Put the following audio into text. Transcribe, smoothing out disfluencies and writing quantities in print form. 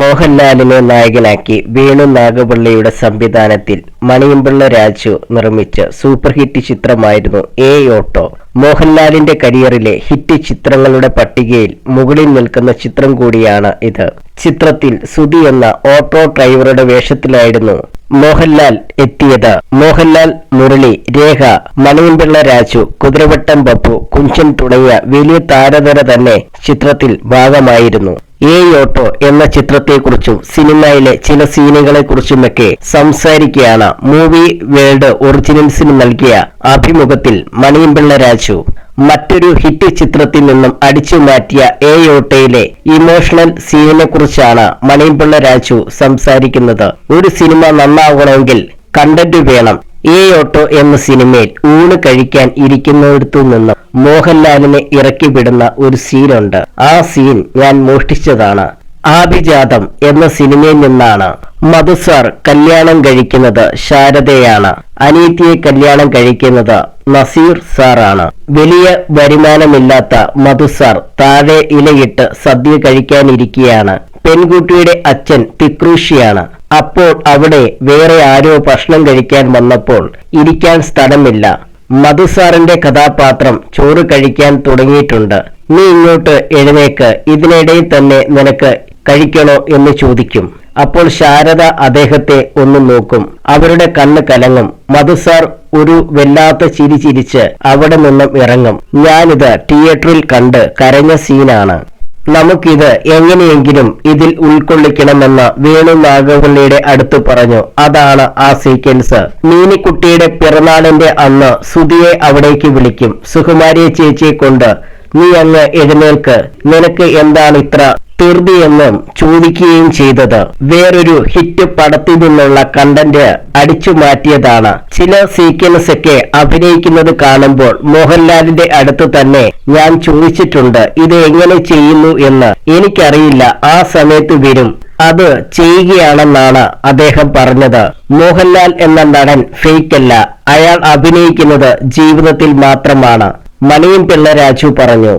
മോഹൻലാലിനെ നായകനാക്കി വേണു നാഗപ്പള്ളിയുടെ സംവിധാനത്തിൽ മണിയമ്പിള്ള രാജു നിർമ്മിച്ച സൂപ്പർ ഹിറ്റ് ചിത്രമായിരുന്നു എ ഓട്ടോ. മോഹൻലാലിന്റെ കരിയറിലെ ഹിറ്റ് ചിത്രങ്ങളുടെ പട്ടികയിൽ മുകളിൽ നിൽക്കുന്ന ചിത്രം കൂടിയാണ് ഇത്. ചിത്രത്തിൽ സുധി എന്ന ഓട്ടോ ഡ്രൈവറുടെ വേഷത്തിലായിരുന്നു മോഹൻലാൽ എത്തിയത്. മോഹൻലാൽ, മുരളി, രേഖ, മണിയമ്പിള്ള രാജു, കുതിരവട്ടം പപ്പു, കുഞ്ചൻ തുടങ്ങിയ വലിയ താരനിര തന്നെ ചിത്രത്തിൽ ഭാഗമായിരുന്നു. എ ഓട്ടോ എന്ന ചിത്രത്തെക്കുറിച്ചും സിനിമയിലെ ചില സീനുകളെക്കുറിച്ചുമൊക്കെ സംസാരിക്കുകയാണ് മൂവി വേൾഡ് ഒറിജിനൽസിന് നൽകിയ അഭിമുഖത്തിൽ മണിയമ്പിള്ള രാജു. മറ്റൊരു ഹിറ്റ് ചിത്രത്തിൽ നിന്നും അടിച്ചു മാറ്റിയ എ ഓട്ടോയിലെ ഇമോഷണൽ സീനിനെ കുറിച്ചാണ് മണിയമ്പിള്ള രാജു സംസാരിക്കുന്നത്. ഒരു സിനിമ നന്നാവണമെങ്കിൽ കണ്ടന്റ് വേണം. എ ഓട്ടോ എന്ന സിനിമയിൽ ഊണ് കഴിക്കാൻ ഇരിക്കുന്നിടത്തു നിന്ന് മോഹൻലാലിനെ ഇറക്കി വിടുന്ന ഒരു സീനുണ്ട്. ആ സീൻ ഞാൻ മോഷ്ടിച്ചതാണ്. ആഭിജാതം എന്ന സിനിമയിൽ നിന്നാണ്. മധുസാർ കല്യാണം കഴിക്കുന്നത് ശാരദയാണ്. അനീതിയെ കല്യാണം കഴിക്കുന്നത് നസീർ സാറാണ്. വലിയ വരുമാനമില്ലാത്ത മധുസാർ താഴെ ഇലയിട്ട് സദ്യ കഴിക്കാനിരിക്കുകയാണ്. പെൺകുട്ടിയുടെ അച്ഛൻ തിക്രൂഷിയാണ്. അപ്പോൾ അവിടെ വേറെ ആരോ ഭക്ഷണം കഴിക്കാൻ വന്നപ്പോൾ ഇരിക്കാൻ സ്ഥലമില്ല. മധുസാറിന്റെ കഥാപാത്രം ചോറ് കഴിക്കാൻ തുടങ്ങിയിട്ടുണ്ട്. നീ ഇങ്ങോട്ട് എഴുന്നേക്ക്, ഇതിനിടയിൽ തന്നെ നിനക്ക് കഴിക്കണോ എന്ന് ചോദിക്കും. അപ്പോൾ ശാരദ അദ്ദേഹത്തെ ഒന്ന് നോക്കും. അവരുടെ കണ്ണ് കലങ്ങും. മധുസാർ ഒരു വല്ലാത്ത ചിരി ചിരിച്ച് അവിടെ നിന്നും ഇറങ്ങും. ഞാനിത് തിയേറ്ററിൽ കണ്ട് കരഞ്ഞ സീനാണ്. നമുക്കിത് എങ്ങനെയെങ്കിലും ഇതിൽ ഉൾക്കൊള്ളിക്കണമെന്ന് വേണു നാഗപ്പള്ളിയുടെ അടുത്ത് പറഞ്ഞു. അതാണ് ആ സീക്വൻസ്. മീനിക്കുട്ടിയുടെ പിറന്നാളിന്റെ അന്ന് സുധിയെ അവിടേക്ക് വിളിക്കും. സുകുമാരിയെ ചേച്ചിയെ കൊണ്ട് നീ അങ്ങ് എഴുന്നേൽക്ക്, നിനക്ക് എന്താണ് ഇത്ര ധൃതി എന്നും ചോദിക്കുകയും ചെയ്തത്. വേറൊരു ഹിറ്റ് പടത്തിൽ നിന്നുള്ള കണ്ടന്റ് അടിച്ചു മാറ്റിയതാണ്. ചില സീക്വൻസ് ഒക്കെ അഭിനയിക്കുന്നത് കാണുമ്പോൾ മോഹൻലാലിന്റെ അടുത്ത് തന്നെ ഞാൻ ചോദിച്ചിട്ടുണ്ട്, ഇത് എങ്ങനെ ചെയ്യുന്നു എന്ന്. എനിക്കറിയില്ല, ആ സമയത്ത് വരും, അത് ചെയ്യുകയാണെന്നാണ് അദ്ദേഹം പറഞ്ഞത്. മോഹൻലാൽ എന്ന നടൻ ഫേക്കല്ല, അയാൾ അഭിനയിക്കുന്നത് ജീവിതത്തിൽ മാത്രമാണ്. മണിയമ്പിള്ള രാജു പറഞ്ഞു.